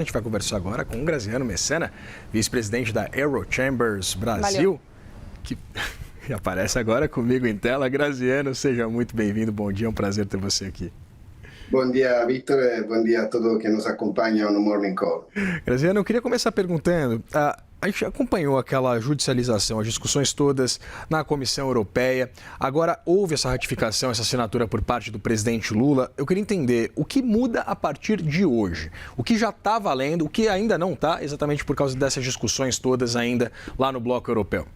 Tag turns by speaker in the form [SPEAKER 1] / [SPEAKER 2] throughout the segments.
[SPEAKER 1] A gente vai conversar agora com o Graziano Messena, vice-presidente da Aerochambers Brasil, que aparece agora comigo em tela. Graziano, seja muito bem-vindo, bom dia, é um prazer ter você aqui.
[SPEAKER 2] Bom dia, Victor, e bom dia a todos que nos acompanham no Morning Call.
[SPEAKER 1] Graziano, eu queria começar perguntando, a gente acompanhou aquela judicialização, as discussões todas na Comissão Europeia. Agora houve essa ratificação, essa assinatura por parte do presidente Lula. Eu queria entender o que muda a partir de hoje. O que já está valendo, o que ainda não está, exatamente por causa dessas discussões todas ainda lá no bloco europeu.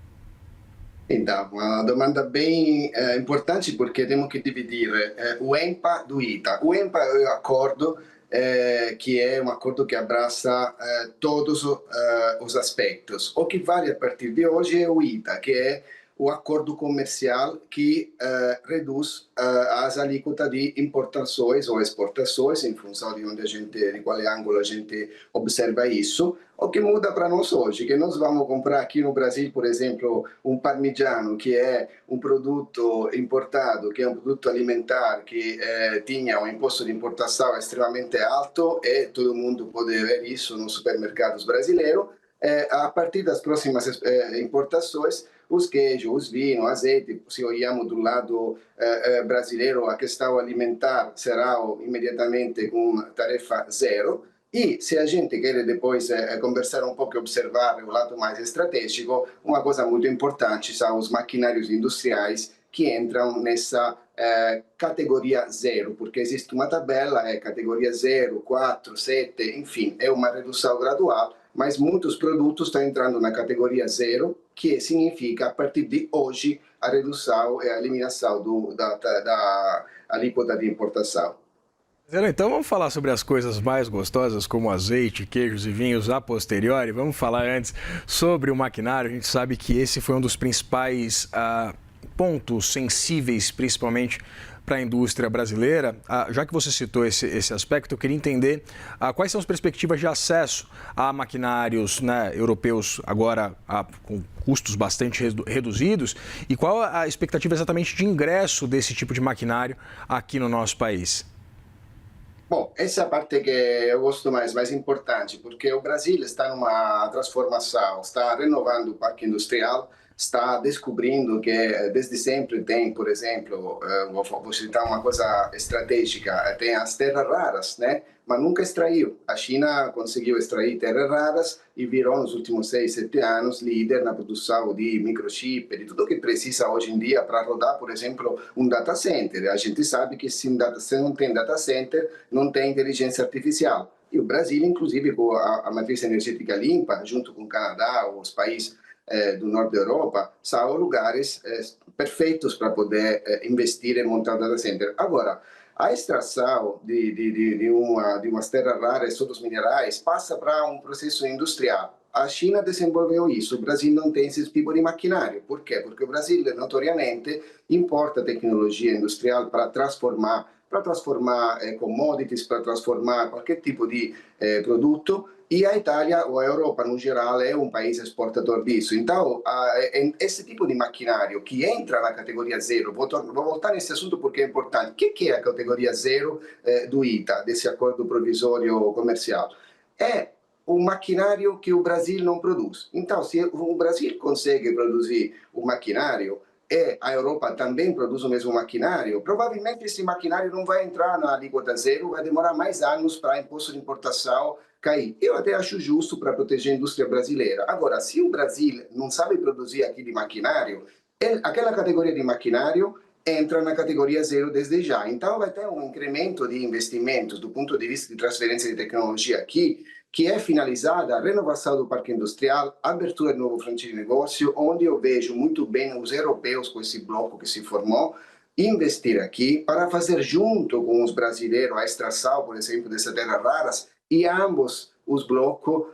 [SPEAKER 2] Então, uma domanda bem importante porque temos que dividir o ENPA do ITA. O ENPA é o acordo que é um acordo que abraça todos os aspectos. O que vale a partir de hoje é o ITA, que é o acordo comercial que reduz as alíquotas de importações ou exportações, em função de qual ângulo a gente observa isso. O que muda para nós hoje, que nós vamos comprar aqui no Brasil, por exemplo, um parmigiano, que é um produto importado, que é um produto alimentar, que tinha um imposto de importação extremamente alto, e todo mundo pode ver isso nos supermercados brasileiros. A partir das próximas importações, os queijos, os vinhos, azeite, se olharmos do lado brasileiro, a questão alimentar será imediatamente com tarefa zero. E se a gente quer depois conversar um pouco e observar o lado mais estratégico, uma coisa muito importante são os maquinários industriais que entram nessa categoria zero, porque existe uma tabela, categoria 0, 4, 7, enfim, é uma redução gradual, mas muitos produtos estão entrando na categoria zero, que significa, a partir de hoje, a redução e a eliminação da alíquota de importação.
[SPEAKER 1] Então vamos falar sobre as coisas mais gostosas, como azeite, queijos e vinhos a posteriori. Vamos falar antes sobre o maquinário. A gente sabe que esse foi um dos principais pontos sensíveis, principalmente para a indústria brasileira. Já que você citou esse aspecto, eu queria entender quais são as perspectivas de acesso a maquinários, né, europeus agora com custos bastante reduzidos e qual a expectativa exatamente de ingresso desse tipo de maquinário aqui no nosso país.
[SPEAKER 2] Bom, essa é a parte que eu gosto mais importante, porque o Brasil está numa transformação, está renovando o parque industrial, está descobrindo que desde sempre tem, por exemplo, vou citar uma coisa estratégica, tem as terras raras, né? Mas nunca extraiu. A China conseguiu extrair terras raras e virou nos últimos 6, 7 anos líder na produção de microchip, de tudo que precisa hoje em dia para rodar, por exemplo, um data center. A gente sabe que se não tem data center, não tem inteligência artificial. E o Brasil, inclusive, com a matriz energética limpa, junto com o Canadá, os países do norte da Europa, são lugares perfeitos para poder investir e montar data center. Agora, a extração de umas terras raras, todos os minerais, passa para um processo industrial. A China desenvolveu isso, o Brasil não tem esse tipo de maquinário. Por quê? Porque o Brasil, notoriamente, importa tecnologia industrial para transformar commodities, para transformar qualquer tipo de produto. E a Itália, ou a Europa no geral, é um país exportador disso. Então, esse tipo de maquinário que entra na categoria zero, vou voltar nesse assunto porque é importante. O que é a categoria zero do ITA, desse acordo provisório comercial? É o maquinário que o Brasil não produz. Então, se o Brasil consegue produzir o maquinário, e a Europa também produz o mesmo maquinário, provavelmente esse maquinário não vai entrar na alíquota zero, vai demorar mais anos para imposto de importação cair. Eu até acho justo para proteger a indústria brasileira. Agora, se o Brasil não sabe produzir aquele maquinário, aquela categoria de maquinário entra na categoria zero desde já. Então, vai ter um incremento de investimentos do ponto de vista de transferência de tecnologia aqui, que é finalizada a renovação do parque industrial, a abertura de novo fronteira de negócio, onde eu vejo muito bem os europeus com esse bloco que se formou, investir aqui para fazer junto com os brasileiros a extração, por exemplo, dessas terras raras, e ambos os blocos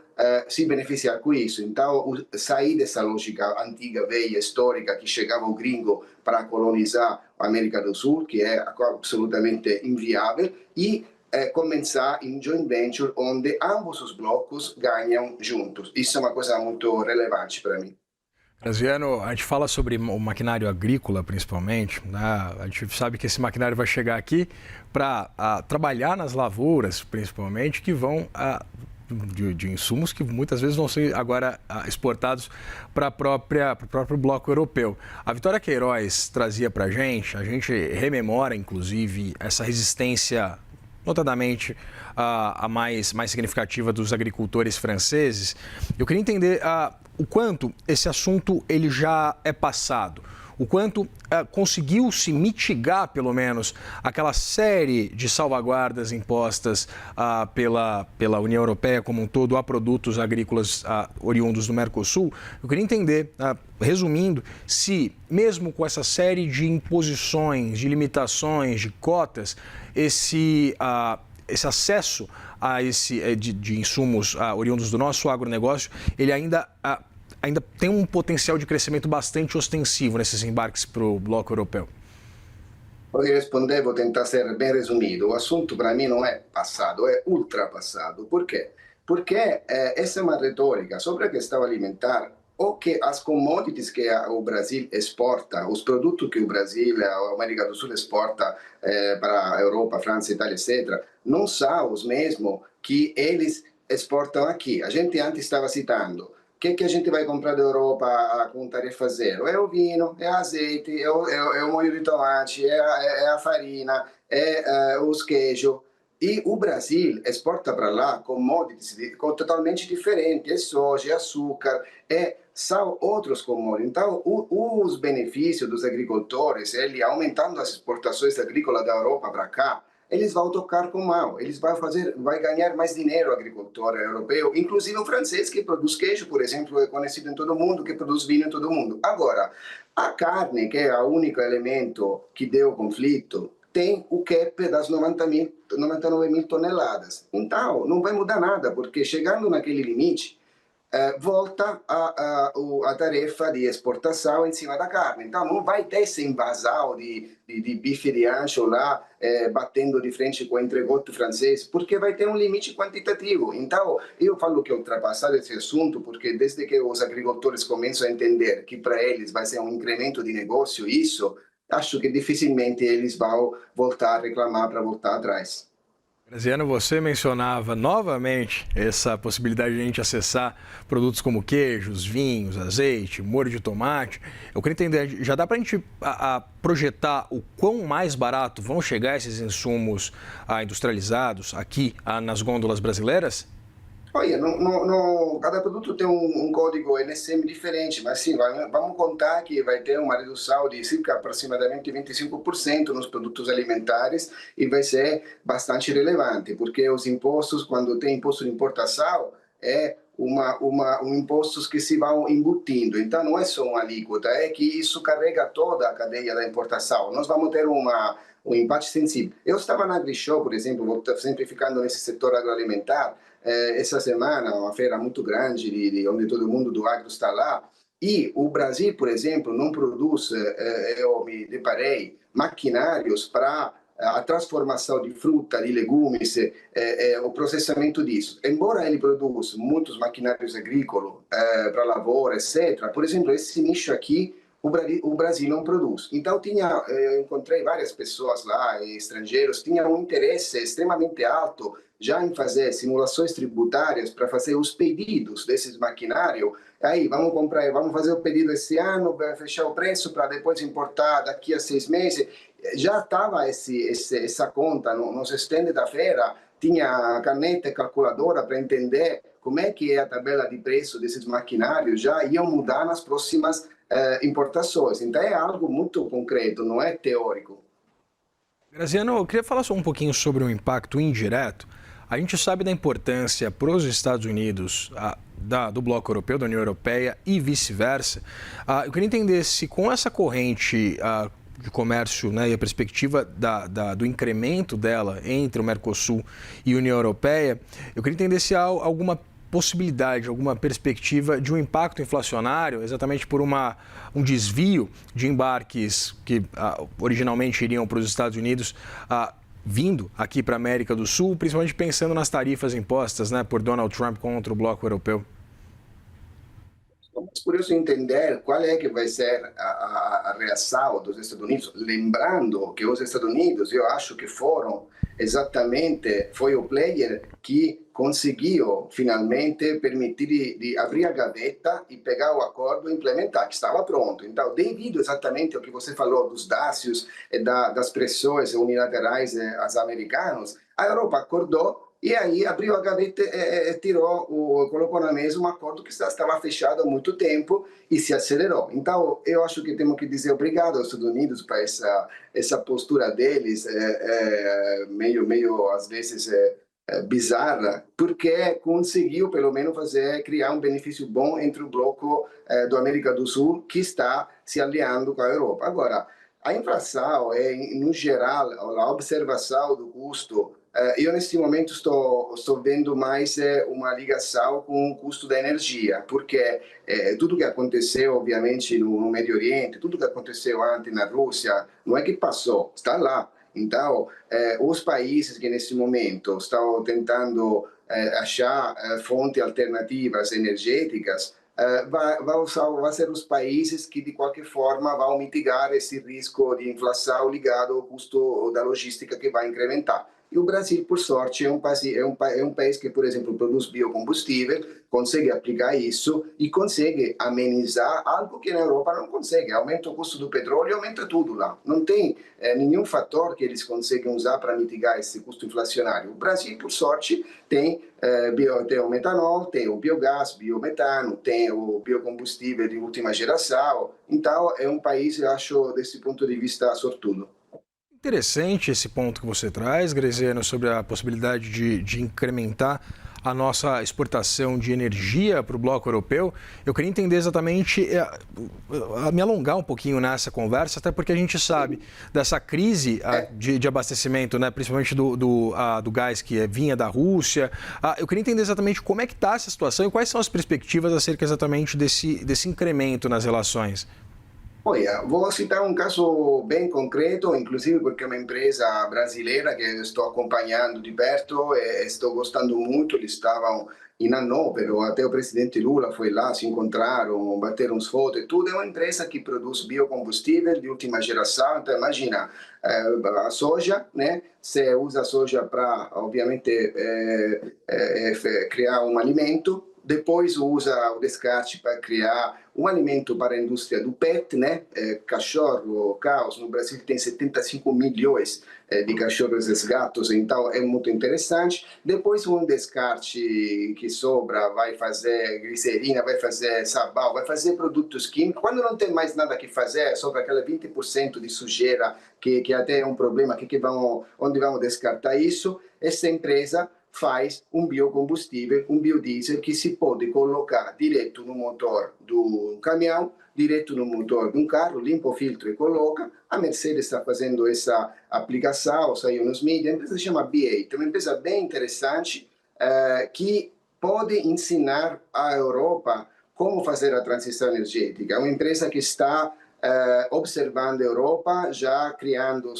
[SPEAKER 2] se beneficiar com isso. Então, sair dessa lógica antiga, velha, histórica, que chegava o gringo para colonizar a América do Sul, que é absolutamente inviável, e começar em joint venture, onde ambos os blocos ganham juntos. Isso é uma coisa muito relevante para mim.
[SPEAKER 1] Graziano, a gente fala sobre o maquinário agrícola, principalmente, né? A gente sabe que esse maquinário vai chegar aqui para trabalhar nas lavouras, principalmente, que vão de insumos que muitas vezes vão ser agora exportados para o próprio bloco europeu. A Vitória Queiroz trazia para a gente rememora, inclusive, essa resistência, notadamente a mais significativa dos agricultores franceses. Eu queria entender o quanto esse assunto ele já é passado, o quanto conseguiu-se mitigar, pelo menos, aquela série de salvaguardas impostas pela União Europeia como um todo a produtos agrícolas oriundos do Mercosul. Eu queria entender, resumindo, se mesmo com essa série de imposições, de limitações, de cotas, esse acesso de insumos oriundos do nosso agronegócio, ele ainda tem um potencial de crescimento bastante ostensivo nesses embarques para o bloco europeu.
[SPEAKER 2] Vou responder, vou tentar ser bem resumido. O assunto para mim não é passado, é ultrapassado. Por quê? Porque essa é uma retórica sobre a questão alimentar, ou que as commodities que o Brasil exporta, os produtos que o Brasil, a América do Sul exporta para a Europa, França, Itália, etc., não são os mesmos que eles exportam aqui. A gente antes estava citando. O que a gente vai comprar da Europa com tarifa zero? É o vinho, é o azeite, é o molho de tomate, é a farina, os queijos. E o Brasil exporta para lá commodities totalmente diferentes, é soja, é açúcar, são outros commodities. Então, os benefícios dos agricultores, ele aumentando as exportações agrícolas da Europa para cá, eles vão tocar com mal, vai ganhar mais dinheiro o agricultor europeu, inclusive o francês que produz queijo, por exemplo, é conhecido em todo mundo, que produz vinho em todo mundo. Agora, a carne, que é o único elemento que deu conflito, tem o cap das 99 mil toneladas. Então, não vai mudar nada, porque chegando naquele limite, volta a tarefa de exportação em cima da carne. Então, não vai ter esse invasão de bife de ancho lá, batendo de frente com o entrecote francês, porque vai ter um limite quantitativo. Então, eu falo que é ultrapassado esse assunto, porque desde que os agricultores começam a entender que para eles vai ser um incremento de negócio, acho que dificilmente eles vão voltar a reclamar para voltar atrás.
[SPEAKER 1] Graziano, você mencionava novamente essa possibilidade de a gente acessar produtos como queijos, vinhos, azeite, molho de tomate. Eu queria entender, já dá para a gente projetar o quão mais barato vão chegar esses insumos industrializados aqui nas gôndolas brasileiras?
[SPEAKER 2] Olha, cada produto tem um código NSM diferente, mas sim, vamos contar que vai ter uma redução de cerca aproximadamente 25% nos produtos alimentares e vai ser bastante relevante, porque os impostos, quando tem imposto de importação, é um impostos que se vão embutindo. Então, não é só uma alíquota, é que isso carrega toda a cadeia da importação. Nós vamos ter um impacto sensível. Eu estava na AgriShow, por exemplo, simplificando nesse setor agroalimentar, essa semana, uma feira muito grande, onde todo mundo do agro está lá, e o Brasil, por exemplo, não produz, eu me deparei, maquinários para a transformação de fruta, de legumes, o processamento disso. Embora ele produza muitos maquinários agrícolas para lavoura, etc., por exemplo, esse nicho aqui, o Brasil não produz. Então, eu encontrei várias pessoas lá, estrangeiros, tinham um interesse extremamente alto já em fazer simulações tributárias para fazer os pedidos desses maquinários. Aí, vamos comprar, vamos fazer o pedido esse ano, fechar o preço para depois importar daqui a 6 meses. Já estava essa conta no stand da feira, tinha caneta e calculadora para entender como é que é a tabela de preço desses maquinários, já iam mudar nas próximas importações. Então, é algo muito concreto, não é teórico.
[SPEAKER 1] Graziano, eu queria falar só um pouquinho sobre o impacto indireto. A gente sabe da importância para os Estados Unidos do bloco europeu, da União Europeia e vice-versa. Eu queria entender se com essa corrente de comércio, né, e a perspectiva do incremento dela entre o Mercosul e a União Europeia, eu queria entender se há alguma possibilidade, alguma perspectiva de um impacto inflacionário, exatamente por um desvio de embarques que originalmente iriam para os Estados Unidos, vindo aqui para a América do Sul, principalmente pensando nas tarifas impostas, né, por Donald Trump contra o bloco europeu.
[SPEAKER 2] Estamos curiosos em entender qual é que vai ser a reação dos Estados Unidos, lembrando que os Estados Unidos, eu acho que foram exatamente, foi o player que conseguiu finalmente permitir de abrir a gaveta e pegar o acordo e implementar, que estava pronto. Então, devido exatamente ao que você falou dos dácios e das pressões unilaterais aos americanos, a Europa acordou e aí abriu a gaveta e colocou na mesa um acordo que estava fechado há muito tempo e se acelerou. Então, eu acho que temos que dizer obrigado aos Estados Unidos para essa postura deles, meio às vezes bizarra, porque conseguiu pelo menos criar um benefício bom entre o bloco do América do Sul, que está se aliando com a Europa. Agora, a inflação, no geral, a observação do custo, eu neste momento estou vendo mais uma ligação com o custo da energia, porque tudo que aconteceu, obviamente, no Médio Oriente, tudo que aconteceu antes na Rússia, não é que passou, está lá. Então, os países que nesse momento estão tentando achar fontes alternativas energéticas, vão ser os países que, de qualquer forma, vão mitigar esse risco de inflação ligado ao custo da logística que vai incrementar. E o Brasil, por sorte, é um país que, por exemplo, produz biocombustível, consegue aplicar isso e consegue amenizar algo que na Europa não consegue. Aumenta o custo do petróleo, aumenta tudo lá. Não tem nenhum fator que eles conseguem usar para mitigar esse custo inflacionário. O Brasil, por sorte, tem o metanol, tem o biogás, biometano, tem o biocombustível de última geração. Então, é um país, eu acho, desse ponto de vista, sortudo.
[SPEAKER 1] Interessante esse ponto que você traz, Graziano, sobre a possibilidade de incrementar a nossa exportação de energia para o bloco europeu. Eu queria entender exatamente, me alongar um pouquinho nessa conversa, até porque a gente sabe dessa crise de abastecimento, né, principalmente do gás que vinha da Rússia. Eu queria entender exatamente como é que está essa situação e quais são as perspectivas acerca exatamente desse incremento nas relações.
[SPEAKER 2] Olha, vou citar um caso bem concreto, inclusive porque é uma empresa brasileira que eu estou acompanhando de perto e estou gostando muito. Eles estavam em Hannover, até o presidente Lula foi lá, se encontraram, bateram uns fotos e tudo. É uma empresa que produz biocombustível de última geração. Então, imagina, a soja, né? Você usa a soja para, obviamente, criar um alimento. Depois usa o descarte para criar um alimento para a indústria do PET, né? Cachorro, caos. No Brasil tem 75 milhões de cachorros e gatos, então é muito interessante. Depois um descarte que sobra vai fazer glicerina, vai fazer sabão, vai fazer produtos químicos. Quando não tem mais nada que fazer, sobra aquela 20% de sujeira, que até é um problema, onde vamos descartar isso? Essa empresa faz um biocombustível, um biodiesel que se pode colocar direto no motor do caminhão, direto no motor de um carro, limpa o filtro e coloca. A Mercedes está fazendo essa aplicação, saiu nos mídias. A empresa se chama B8, é uma empresa bem interessante que pode ensinar à Europa como fazer a transição energética. É uma empresa que está observando a Europa, já criando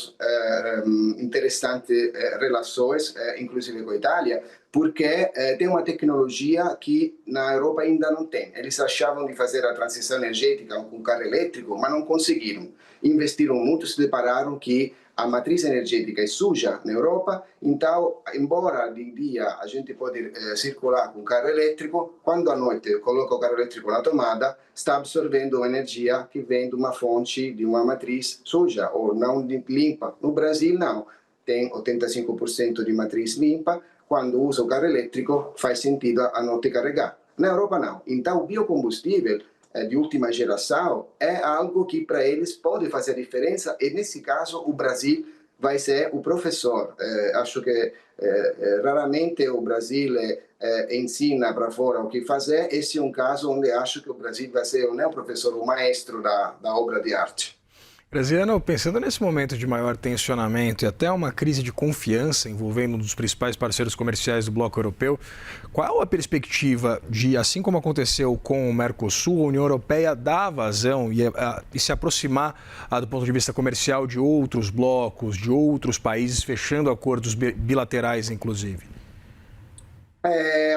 [SPEAKER 2] interessantes relações, inclusive com a Itália, porque tem uma tecnologia que na Europa ainda não tem. Eles achavam de fazer a transição energética com carro elétrico, mas não conseguiram. Investiram muito, se depararam que a matriz energética é suja na Europa, então, embora de dia a gente pode circular com carro elétrico, quando à noite coloca o carro elétrico na tomada, está absorvendo uma energia que vem de uma fonte, de uma matriz suja ou não limpa. No Brasil, não. Tem 85% de matriz limpa. Quando usa o carro elétrico, faz sentido à noite carregar. Na Europa, não. Então, o biocombustível de última geração é algo que para eles pode fazer diferença e nesse caso o Brasil vai ser o professor. Acho que raramente o Brasil ensina para fora o que fazer. Esse é um caso onde acho que o Brasil vai ser não o professor, o maestro da obra de arte.
[SPEAKER 1] Graziano, pensando nesse momento de maior tensionamento e até uma crise de confiança envolvendo um dos principais parceiros comerciais do bloco europeu, qual a perspectiva de, assim como aconteceu com o Mercosul, a União Europeia dar vazão e se aproximar do ponto de vista comercial de outros blocos, de outros países, fechando acordos bilaterais, inclusive?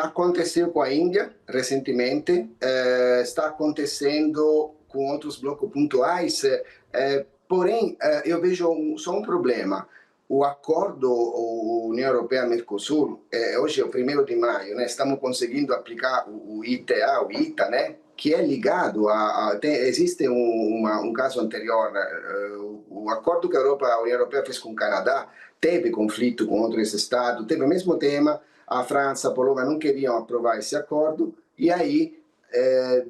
[SPEAKER 2] Aconteceu com a Índia recentemente, está acontecendo com outros blocos pontuais, porém eu vejo só um problema. O acordo União Europeia-Mercosul, hoje é o 1º de maio, né? Estamos conseguindo aplicar o ITA, o ITA, né? Que é ligado existe um caso anterior, o acordo que a União Europeia fez com o Canadá, teve conflito com outros estados, teve o mesmo tema. A França, a Polônia não queriam aprovar esse acordo e aí,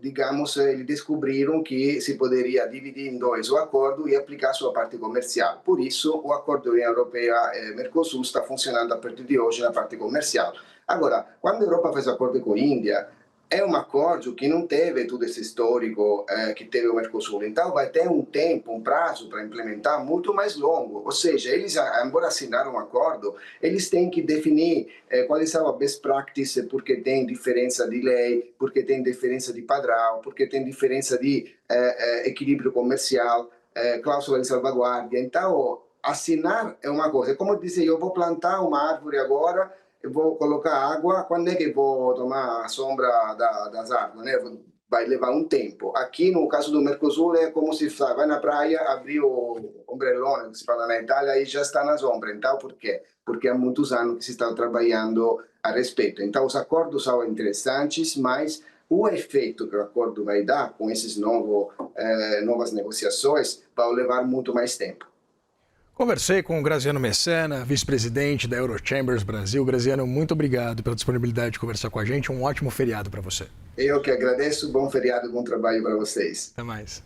[SPEAKER 2] digamos, eles descobriram que se poderia dividir em dois o acordo e aplicar sua parte comercial. Por isso, o acordo União Europeia-Mercosul está funcionando a partir de hoje na parte comercial. Agora, quando a Europa fez acordo com a Índia, é um acordo que não teve todo esse histórico que teve o Mercosul. Então, vai ter um tempo, um prazo para implementar muito mais longo. Ou seja, eles, embora assinaram um acordo, eles têm que definir quais são as best practices, porque tem diferença de lei, porque tem diferença de padrão, porque tem diferença de equilíbrio comercial, cláusula de salvaguardia. Então, assinar é uma coisa. É como dizer, eu vou plantar uma árvore agora, eu vou colocar água, quando é que eu vou tomar a sombra das árvores, né? Vai levar um tempo. Aqui, no caso do Mercosul, é como se faz, vai na praia, abrir o ombrellone, que se fala na Itália, e já está na sombra. Então, por quê? Porque há muitos anos que se está trabalhando a respeito. Então, os acordos são interessantes, mas o efeito que o acordo vai dar com essas novas negociações vai levar muito mais tempo.
[SPEAKER 1] Conversei com o Graziano Messena, vice-presidente da Eurochambers Brasil. Graziano, muito obrigado pela disponibilidade de conversar com a gente. Um ótimo feriado para você.
[SPEAKER 2] Eu que agradeço. Bom feriado, bom trabalho para vocês.
[SPEAKER 1] Até mais.